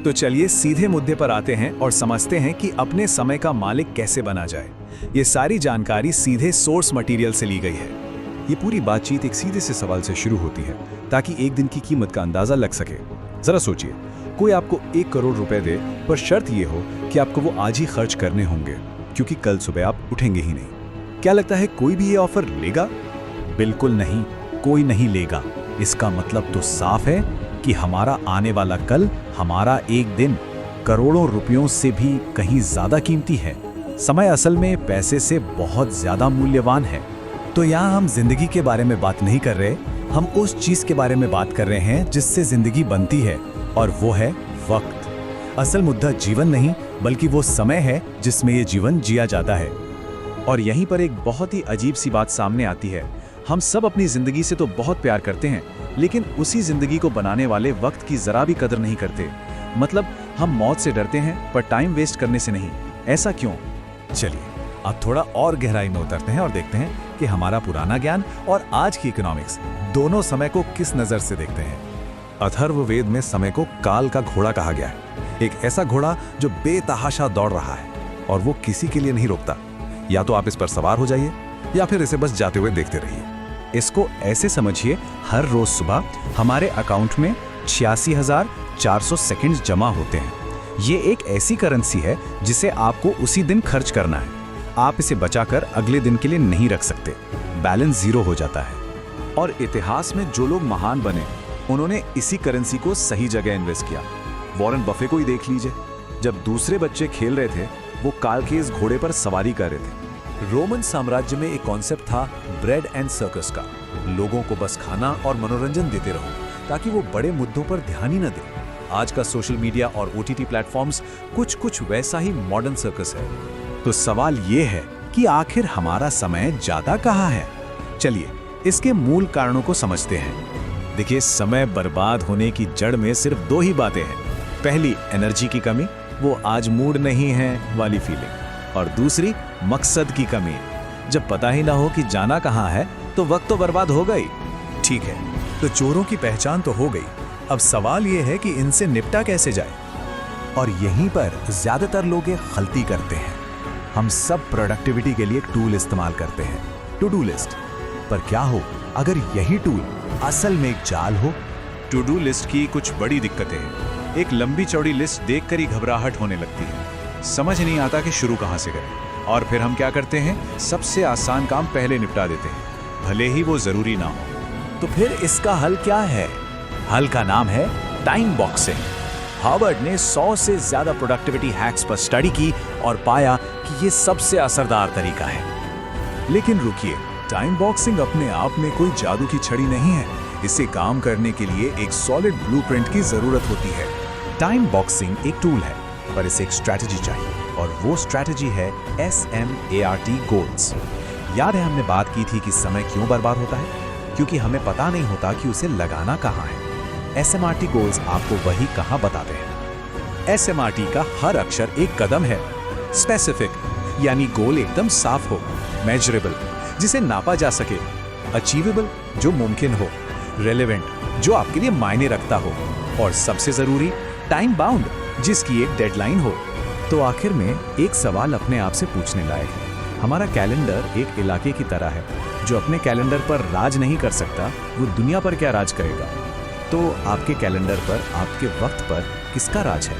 तो चलिए सीधे मुद्दे पर आते हैं और समझते हैं कि अपने समय का मालिक कैसे बना जाए। ये सारी जानकारी सीधे सोर्स मटेरियल से ली गई है। ये पूरी बातचीत एक सीधे से सवाल से शुरू होती है ताकि एक दिन की कीमत का अंदाजा लग सके। जरा सोचिए, कोई आपको 1 करोड़ रुपए दे, पर शर्त ये हो कि आपको वो आज ही खर्च करने होंगे, क्योंकि कल सुबह आप उठेंगे ही नहीं। क्या लगता है कोई भी ये ऑफर लेगा? बिल्कुल नहीं, कोई नहीं लेगा। इसका मतलब तो साफ है कि हमारा आने वाला कल, हमारा एक दिन करोड़ों रुपयों से भी कहीं ज्यादा कीमती है। समय असल में पैसे से बहुत ज्यादा मूल्यवान है। तो यहाँ हम जिंदगी के बारे में बात नहीं कर रहे, हम उस चीज के बारे में बात कर रहे हैं जिससे जिंदगी बनती है, और वो है वक्त। असल मुद्दा जीवन नहीं, बल्कि वो समय है जिसमें ये जीवन जिया जाता है। और यहीं पर एक बहुत ही अजीब सी बात सामने आती है। हम सब अपनी जिंदगी से तो बहुत प्यार करते हैं, लेकिन उसी जिंदगी को बनाने वाले वक्त की जरा भी कदर नहीं करते। मतलब हम मौत से डरते हैं पर टाइम वेस्ट करने से नहीं। ऐसा क्यों? चलिए अब थोड़ा और गहराई में उतरते हैं और देखते हैं कि हमारा पुराना ज्ञान और आज की इकोनॉमिक्स दोनों समय को किस नजर से देखते हैं। अथर्ववेद में समय को काल का घोड़ा कहा गया है। एक ऐसा घोड़ा जो बेतहाशा दौड़ रहा है और वो किसी के लिए नहीं रुकता। या तो आप इस पर सवार हो जाइए या फिर इसे बस जाते हुए देखते रहिए। इसको ऐसे समझिए, हर रोज सुबह हमारे अकाउंट में 86,400 सेकंड्स जमा होते हैं। ये एक ऐसी करेंसी है जिसे आपको उसी दिन खर्च करना है। आप इसे बचाकर अगले दिन के लिए नहीं रख सकते। बैलेंस जीरो हो जाता है। और इतिहास में जो लोग महान बने, उन्होंने इसी करेंसी को सही जगह इन्वेस्ट किया। वॉरेन बफे को ही देख लीजिए। जब दूसरे बच्चे खेल रहे थे, वो काल के इस घोड़े पर सवारी कर रहे थे। रोमन साम्राज्य में एक कॉन्सेप्ट था ब्रेड एंड सर्कस का। लोगों को बस खाना और मनोरंजन देते रहो ताकि वो बड़े मुद्दों पर ध्यान ही न दें। आज का सोशल मीडिया और OTT प्लेटफॉर्म्स कुछ वैसा ही मॉडर्न सर्कस है। तो सवाल ये है कि आखिर हमारा समय जाता कहाँ है? चलिए इसके मूल कारणों को समझते हैं। देखिए, समय बर्बाद होने की जड़ में सिर्फ 2 ही बातें हैं। पहली, एनर्जी की कमी, वो आज मूड नहीं है वाली फीलिंग। और दूसरी, मकसद की कमी। जब पता ही ना हो कि जाना कहाँ है तो वक्त तो बर्बाद हो गई। ठीक है, तो चोरों की पहचान तो हो गई। अब सवाल ये है कि इनसे निपटा कैसे जाए। और यहीं पर ज्यादातर लोग एक गलती करते हैं। हम सब प्रोडक्टिविटी के लिए एक टूल इस्तेमाल करते हैं, टू डू लिस्ट। पर क्या हो अगर यही टूल असल में एक जाल हो? टू डू लिस्ट की कुछ बड़ी दिक्कतें हैं। एक लंबी चौड़ी लिस्ट देखकर ही घबराहट होने लगती है। समझ नहीं आता कि शुरू कहाँ से करें। और फिर हम क्या करते हैं, सबसे आसान काम पहले निपटा देते हैं, भले ही वो जरूरी ना हो। तो फिर इसका हल क्या है? हल का नाम है टाइम बॉक्सिंग। हार्वर्ड ने 100 से ज्यादा प्रोडक्टिविटी हैक्स पर स्टडी की और पाया कि ये सबसे असरदार तरीका है। लेकिन रुकिए, टाइम बॉक्सिंग अपने आप में कोई जादू की छड़ी नहीं है। इसे काम करने के लिए एक सॉलिड ब्लूप्रिंट की जरूरत होती है। टाइम बॉक्सिंग एक टूल है, पर इसे एक स्ट्रैटेजी चाहिए, और वो स्ट्रैटेजी है SMART गोल्स। याद है हमने बात की थी कि समय क्यों बर्बाद होता है? क्योंकि हमें पता नहीं होता कि उसे लगाना कहाँ है। SMART गोल्स आपको वही कहाँ बताते हैं। SMART का हर अक्षर एक कदम है। स्पेसिफिक यानी गोल एकदम साफ हो, मेजरेबल जिसे नापा जा सके, अचीवेबल जो मुमकिन हो, रेलेवेंट जो आपके लिए मायने रखता हो, और सबसे जरूरी टाइम बाउंड जिसकी एक डेडलाइन हो। तो आखिर में एक सवाल अपने आप से पूछने लायक है। हमारा कैलेंडर एक इलाके की तरह है। जो अपने कैलेंडर पर राज नहीं कर सकता, वो दुनिया पर क्या राज करेगा? तो आपके कैलेंडर पर, आपके वक्त पर किसका राज है?